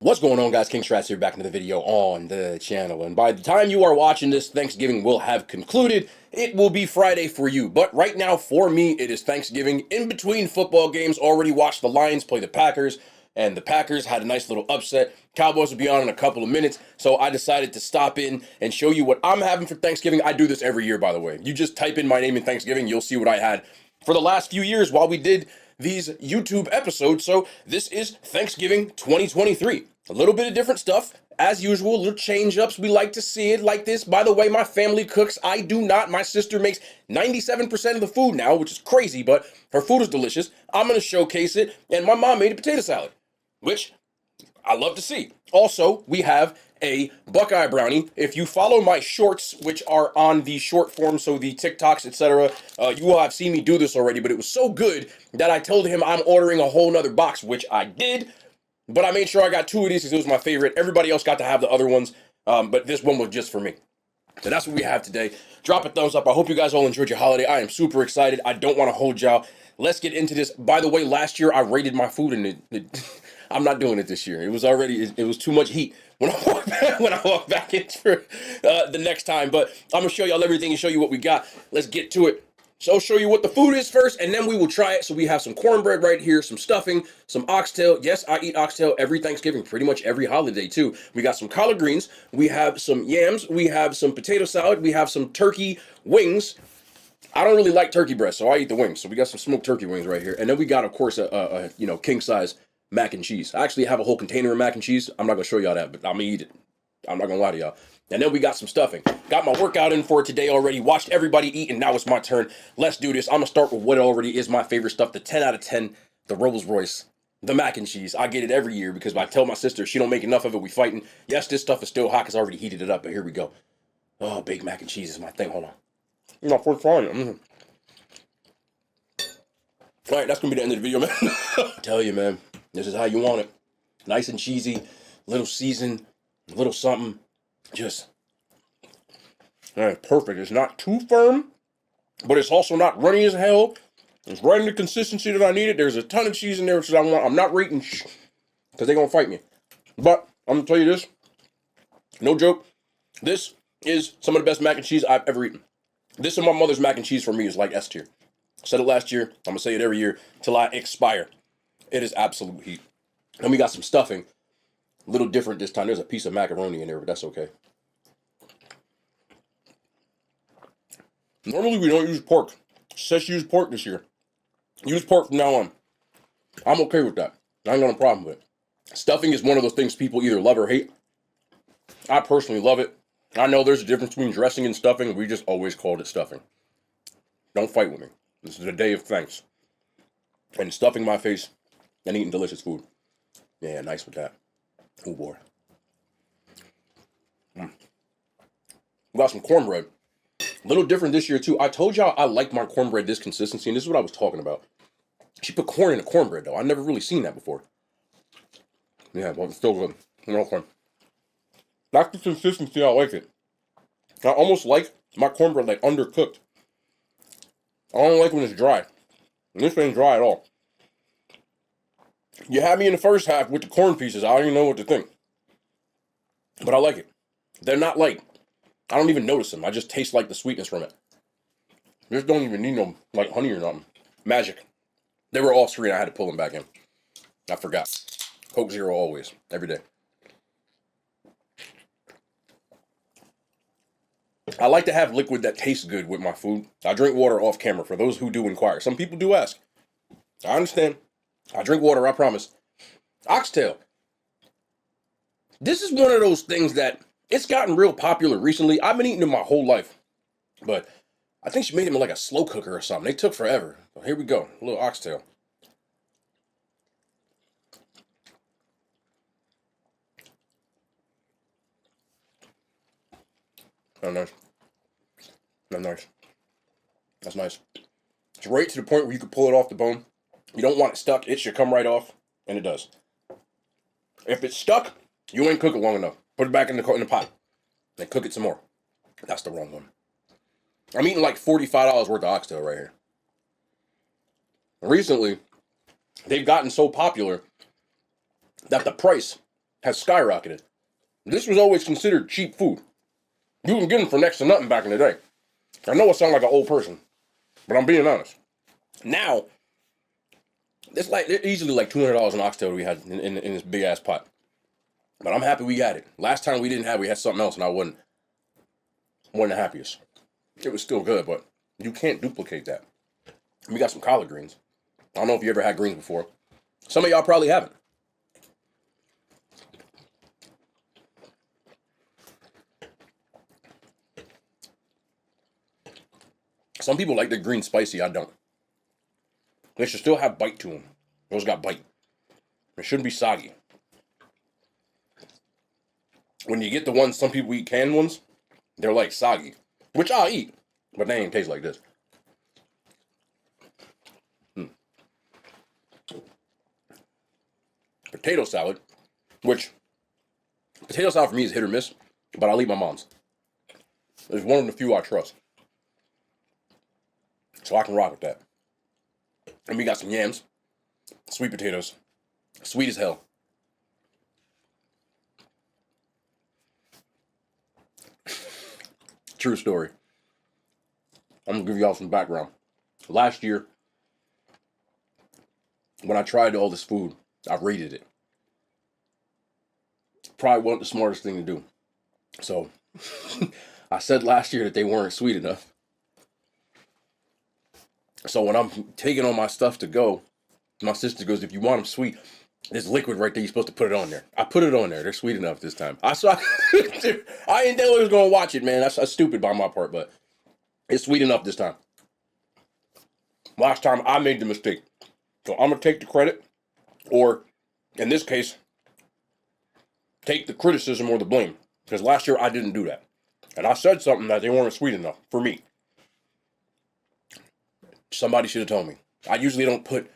What's going on, guys? King Strats here, back into the video on the channel. And by the time you are watching this, Thanksgiving will have concluded. It will be Friday for you. But right now, for me, it is Thanksgiving. In between football games, already watched the Lions play the Packers. And the Packers had a nice little upset. Cowboys will be on in a couple of minutes. So I decided to stop in and show you what I'm having for Thanksgiving. I do this every year, by the way. You just type in my name in Thanksgiving, you'll see what I had for the last few years while we did these YouTube episodes. So this is Thanksgiving 2023. A little bit of different stuff. As usual, little change-ups. We like to see it like this. By the way, my family cooks. I do not. My sister makes 97% of the food now, which is crazy, but her food is delicious. I'm going to showcase it. And my mom made a potato salad, which I love to see. Also, we have a Buckeye brownie. If you follow my shorts, which are on the short form, so the TikToks, etc., you will have seen me do this already, but it was so good that I told him I'm ordering a whole nother box, which I did. But I made sure I got two of these because it was my favorite. Everybody else got to have the other ones, but this one was just for me. So that's what we have today. Drop a thumbs up. I hope you guys all enjoyed your holiday. I am super excited. I don't want to hold y'all. Let's get into this. By the way, last year I rated my food, and I'm not doing it this year. It was already, it was too much heat when I walk back in for the next time. But I'm going to show y'all everything and show you what we got. Let's get to it. So I'll show you what the food is first, and then we will try it. So we have some cornbread right here, some stuffing, some oxtail. Yes, I eat oxtail every Thanksgiving, pretty much every holiday too. We got some collard greens. We have some yams. We have some potato salad. We have some turkey wings. I don't really like turkey breast, so I eat the wings. So we got some smoked turkey wings right here. And then we got, of course, a king size mac and cheese. I actually have a whole container of mac and cheese. I'm not going to show y'all that, but I'm going to eat it. I'm not going to lie to y'all. And then we got some stuffing. Got my workout in for today already. Watched everybody eat, and now it's my turn. Let's do this. I'm going to start with what already is my favorite stuff. The 10 out of 10, the Rolls Royce, the mac and cheese. I get it every year because I tell my sister she don't make enough of it, we fighting. Yes, this stuff is still hot because I already heated it up, but here we go. Oh, baked mac and cheese is my thing. Hold on. No, first trying it. All right, that's going to be the end of the video, man. I tell you, man, this is how you want it. Nice and cheesy, little season, a little something. Just, all right, perfect. It's not too firm, but it's also not runny as hell. It's right in the consistency that I needed. There's a ton of cheese in there, which I want. I'm not rating because they're going to fight me. But I'm going to tell you this, no joke, this is some of the best mac and cheese I've ever eaten. This and my mother's mac and cheese for me is like S tier. Said it last year. I'm going to say it every year till I expire. It is absolute heat. Then we got some stuffing. A little different this time. There's a piece of macaroni in there, but that's okay. Normally we don't use pork. She says she used pork this year. Use pork from now on. I'm okay with that. I ain't got no problem with it. Stuffing is one of those things people either love or hate. I personally love it. I know there's a difference between dressing and stuffing. We just always called it stuffing. Don't fight with me. This is a day of thanks. And stuffing my face and eating delicious food. Yeah, nice with that. Oh boy. We got some cornbread. A little different this year too. I told y'all I like my cornbread this consistency, and this is what I was talking about. She put corn in a cornbread though. I've never really seen that before. Yeah, but it's still good. Okay. That's the consistency I like it. I almost like my cornbread like undercooked. I don't like when it's dry. And this ain't dry at all. You had me in the first half with the corn pieces. I don't even know what to think. But I like it. They're not like, I don't even notice them. I just taste like the sweetness from it. Just don't even need no like honey or nothing. Magic. They were all sweet. I had to pull them back in. I forgot. Coke Zero always. Every day. I like to have liquid that tastes good with my food. I drink water off camera for those who do inquire. Some people do ask. I understand. I drink water, I promise. Oxtail. This is one of those things that it's gotten real popular recently. I've been eating them my whole life. But I think she made them in like a slow cooker or something. They took forever. So here we go. A little oxtail. Oh, nice. That's nice. That's nice. It's right to the point where you can pull it off the bone. You don't want it stuck. It should come right off. And it does. If it's stuck, you ain't cook it long enough. Put it back in the pot. Then cook it some more. That's the wrong one. I'm eating like $45 worth of oxtail right here. Recently, they've gotten so popular that the price has skyrocketed. This was always considered cheap food. You can get them for next to nothing back in the day. I know I sound like an old person, but I'm being honest. Now, it's easily like $200 an oxtail we had in this big ass pot. But I'm happy we got it. Last time we didn't have, we had something else, and I wasn't the happiest. It was still good, but you can't duplicate that. We got some collard greens. I don't know if you ever had greens before. Some of y'all probably haven't. Some people like the greens spicy. I don't. They should still have bite to them. Those got bite. They shouldn't be soggy. When you get the ones, some people eat canned ones, they're like soggy. Which I'll eat, but they ain't taste like this. Potato salad, which potato salad for me is hit or miss, but I'll eat my mom's. It's one of the few I trust. So I can rock with that. And we got some yams, sweet potatoes, sweet as hell. True story. I'm gonna give y'all some background. Last year, when I tried all this food, I rated it. Probably wasn't the smartest thing to do. So, I said last year that they weren't sweet enough. So when I'm taking all my stuff to go, my sister goes, if you want them sweet, there's liquid right there. You're supposed to put it on there. I put it on there. They're sweet enough this time. I ain't know I was going to watch it, man. That's stupid by my part, but it's sweet enough this time. Last time I made the mistake. So I'm going to take the credit, or in this case, take the criticism or the blame. Because last year I didn't do that. And I said something that they weren't sweet enough for me. Somebody should have told me. I usually don't put...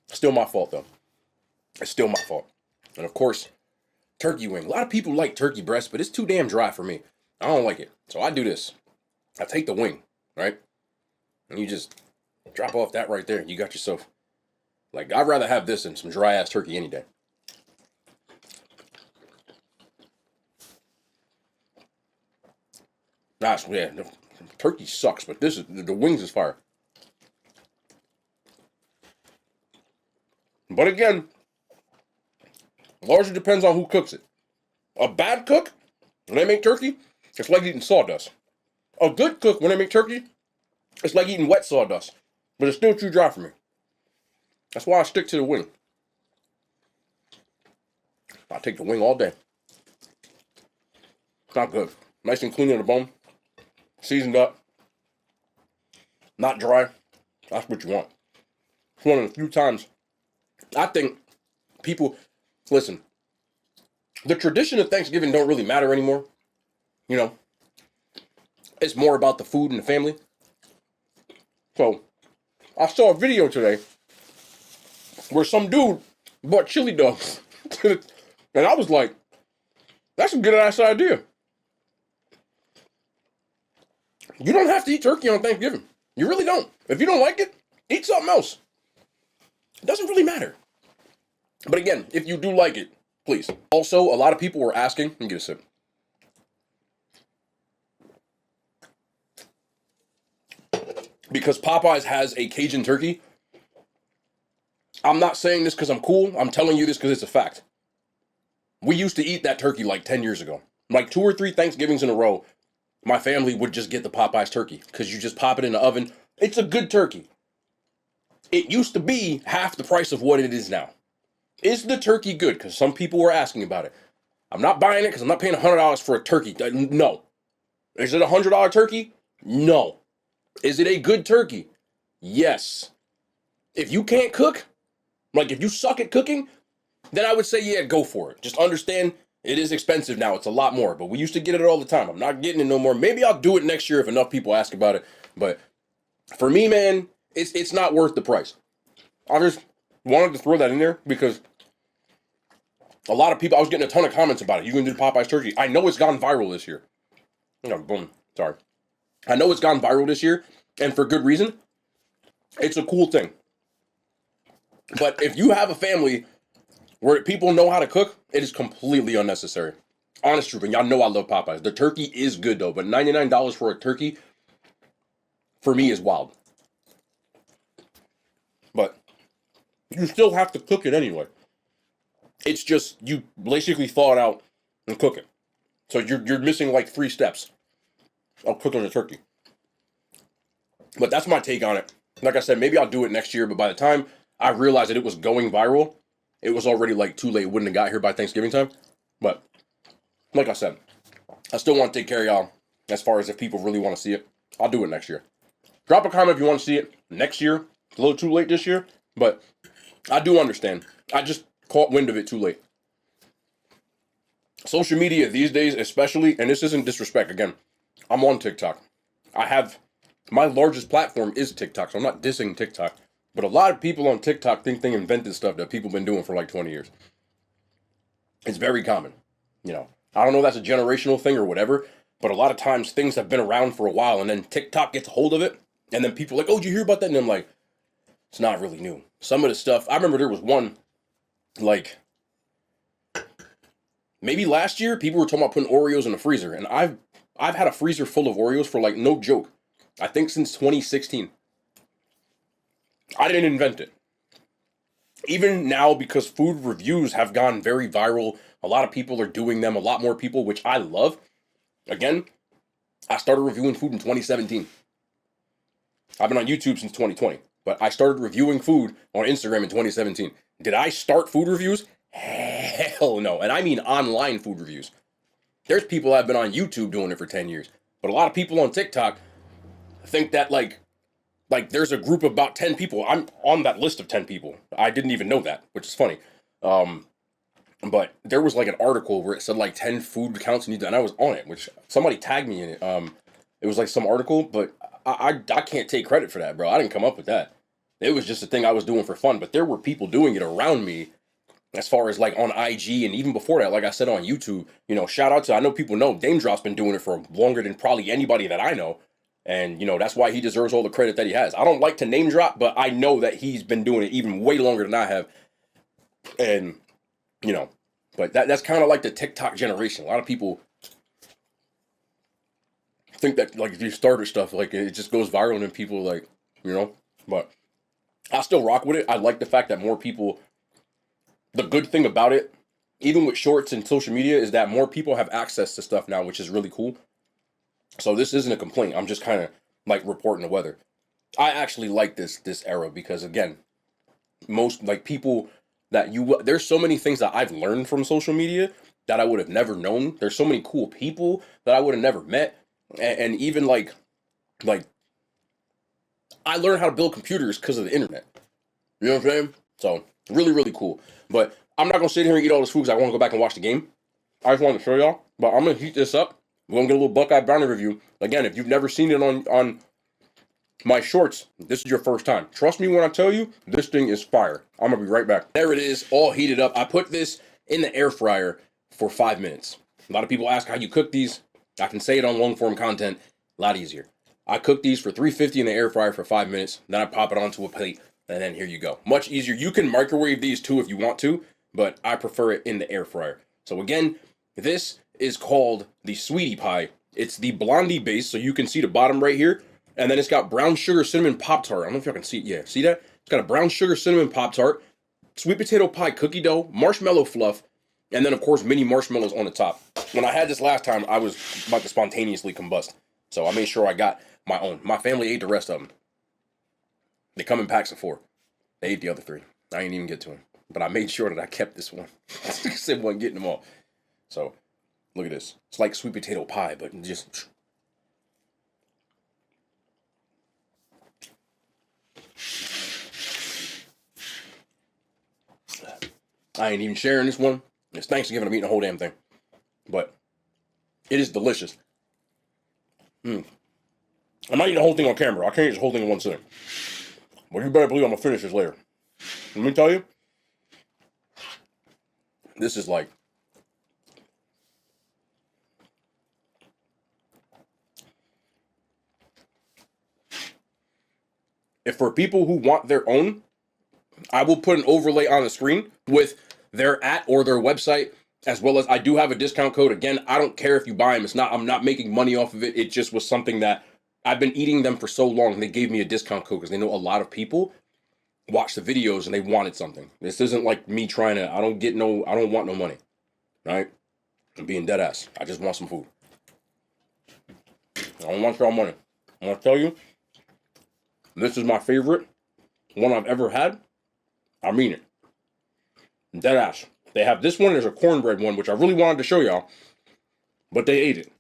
Still my fault, though. It's still my fault. And of course, turkey wing. A lot of people like turkey breast, but it's too damn dry for me. I don't like it. So I do this. I take the wing, right? And you just drop off that right there. You got yourself... Like, I'd rather have this than some dry-ass turkey any day. Nice, yeah. Turkey sucks, but this is the wings is fire. But again, largely depends on who cooks it. A bad cook, when they make turkey, it's like eating sawdust. A good cook, when they make turkey, it's like eating wet sawdust. But it's still too dry for me. That's why I stick to the wing. I take the wing all day. It's not good. Nice and clean on the bone. Seasoned up. Not dry. That's what you want. It's one of the few times I think people, listen, the tradition of Thanksgiving don't really matter anymore. You know, it's more about the food and the family. So, I saw a video today where some dude bought chili dogs. And I was like, that's a good ass idea. You don't have to eat turkey on Thanksgiving. You really don't. If you don't like it, eat something else. It doesn't really matter. But again, if you do like it, please. Also, a lot of people were asking, let me get a sip. Because Popeyes has a Cajun turkey. I'm not saying this because I'm cool. I'm telling you this because it's a fact. We used to eat that turkey like 10 years ago. Like 2 or 3 Thanksgivings in a row, my family would just get the Popeyes turkey because you just pop it in the oven. It's a good turkey. It used to be half the price of what it is now. Is the turkey good? Because some people were asking about it. I'm not buying it because I'm not paying $100 for a turkey. No. Is it a $100 turkey? No. Is it a good turkey? Yes. If you can't cook, like if you suck at cooking, then I would say, yeah, go for it. Just understand it is expensive now. It's a lot more, but we used to get it all the time. I'm not getting it no more. Maybe I'll do it next year if enough people ask about it. But for me, man, it's not worth the price. I just wanted to throw that in there because a lot of people, I was getting a ton of comments about it. You can do Popeye's turkey. I know it's gone viral this year. Oh, boom. Sorry. I know it's gone viral this year, and for good reason. It's a cool thing. But if you have a family Where people know how to cook, it is completely unnecessary. Honest truth, and y'all know I love Popeyes. The turkey is good though, but $99 for a turkey, for me, is wild. But you still have to cook it anyway. It's just, you basically thaw it out and cook it. So you're missing like 3 steps of cooking the turkey. But that's my take on it. Like I said, maybe I'll do it next year, but by the time I realized that it was going viral, it was already like too late. It wouldn't have got here by Thanksgiving time. But like I said, I still want to take care of y'all as far as if people really want to see it. I'll do it next year. Drop a comment if you want to see it next year. It's a little too late this year, but I do understand. I just caught wind of it too late. Social media these days, especially, and this isn't disrespect, again, I'm on TikTok. My largest platform is TikTok, so I'm not dissing TikTok. But a lot of people on TikTok think they invented stuff that people have been doing for like 20 years. It's very common. I don't know if that's a generational thing or whatever, but a lot of times things have been around for a while and then TikTok gets a hold of it. And then people are like, oh, did you hear about that? And I'm like, it's not really new. Some of the stuff, I remember there was one, like, maybe last year, people were talking about putting Oreos in the freezer. And I've had a freezer full of Oreos for like, no joke, I think since 2016. I didn't invent it. Even now, because food reviews have gone very viral, a lot of people are doing them, a lot more people, which I love. Again, I started reviewing food in 2017. I've been on YouTube since 2020, but I started reviewing food on Instagram in 2017. Did I start food reviews? Hell no. And I mean online food reviews. There's people that have been on YouTube doing it for 10 years. But a lot of people on TikTok think that like there's a group of about 10 people. I'm on that list of 10 people. I didn't even know that, which is funny. But there was like an article where it said like 10 food accounts and I was on it, which somebody tagged me in it. It was like some article, but I can't take credit for that, bro. I didn't come up with that. It was just a thing I was doing for fun, but there were people doing it around me as far as like on IG and even before that, like I said, on YouTube. Shout out to, I know people know Dame Drop's been doing it for longer than probably anybody that I know. And, that's why he deserves all the credit that he has. I don't like to name drop, but I know that he's been doing it even way longer than I have. And, but that's kind of like the TikTok generation. A lot of people think that, like, if you started stuff, like, it just goes viral and people, like, but I still rock with it. I like the fact that more people, the good thing about it, even with shorts and social media, is that more people have access to stuff now, which is really cool. So this isn't a complaint. I'm just kind of like reporting the weather. I actually like this era because, again, most like people that there's so many things that I've learned from social media that I would have never known. There's so many cool people that I would have never met. And even like I learned how to build computers because of the internet. You know what I'm saying? So really, really cool. But I'm not going to sit here and eat all this food because I want to go back and watch the game. I just wanted to show y'all. But I'm going to heat this up. We're going to get a little Buckeye Brownie review. Again, if you've never seen it on my shorts, this is your first time. Trust me when I tell you, this thing is fire. I'm going to be right back. There it is, all heated up. I put this in the air fryer for 5 minutes. A lot of people ask how you cook these. I can say it on long form content a lot easier. I cook these for 350 in the air fryer for 5 minutes. Then I pop it onto a plate. And then here you go. Much easier. You can microwave these too if you want to, but I prefer it in the air fryer. So again, this is called the Sweetie Pie. It's the Blondie base, so you can see the bottom right here. And then it's got brown sugar cinnamon Pop-Tart. I don't know if y'all can see it. Yeah, see that? It's got a brown sugar cinnamon Pop-Tart, sweet potato pie cookie dough, marshmallow fluff, and then, of course, mini marshmallows on the top. When I had this last time, I was about to spontaneously combust. So I made sure I got my own. My family ate the rest of them. They come in packs of 4. They ate the other 3. I didn't even get to them. But I made sure that I kept this one. I said wasn't getting them all. So, look at this. It's like sweet potato pie, but just... I ain't even sharing this one. It's Thanksgiving. I'm eating the whole damn thing. But it is delicious. I'm not eating the whole thing on camera. I can't eat the whole thing in one sitting. But you better believe I'm going to finish this later. Let me tell you. This is like... If for people who want their own, I will put an overlay on the screen with their or their website, as well as I do have a discount code. Again, I don't care if you buy them. I'm not making money off of it. It just was something that I've been eating them for so long. And they gave me a discount code because they know a lot of people watch the videos and they wanted something. This isn't like me trying to, I don't want no money. Right? I'm being dead ass. I just want some food. I don't want y'all money. I'm gonna tell you, this is my favorite one I've ever had. I mean it. Dead ass. They have this one. There's a cornbread one, which I really wanted to show y'all, but they ate it.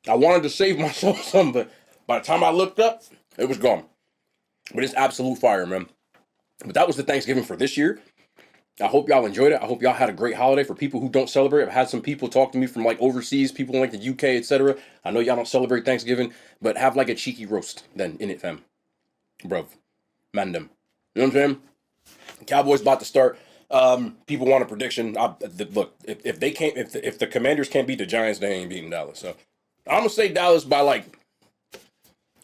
I wanted to save myself some, but by the time I looked up, it was gone. But it's absolute fire, man. But that was the Thanksgiving for this year. I hope y'all enjoyed it. I hope y'all had a great holiday. For people who don't celebrate, I've had some people talk to me from like overseas, people in like the UK, etc. I know y'all don't celebrate Thanksgiving, but have like a cheeky roast then in it, fam. Bruv. Man them. You know what I'm saying? Cowboys about to start. People want a prediction. Look, if they can't, if the Commanders can't beat the Giants, they ain't beating Dallas. So I'm gonna say Dallas by like,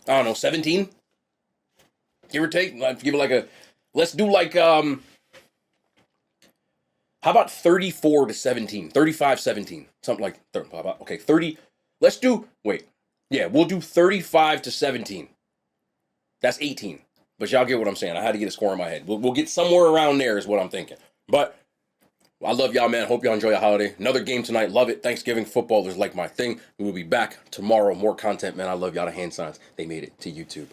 I don't know, 17, give or take. Let's give it like a, let's do like how about 34-17, 35-17, something like okay, 30. Let's do we'll do 35-17. That's 18. But y'all get what I'm saying. I had to get a score in my head. We'll get somewhere around there is what I'm thinking. But I love y'all, man. Hope y'all enjoy your holiday. Another game tonight. Love it. Thanksgiving football is like my thing. We will be back tomorrow. More content, man. I love y'all. The hand signs. They made it to YouTube.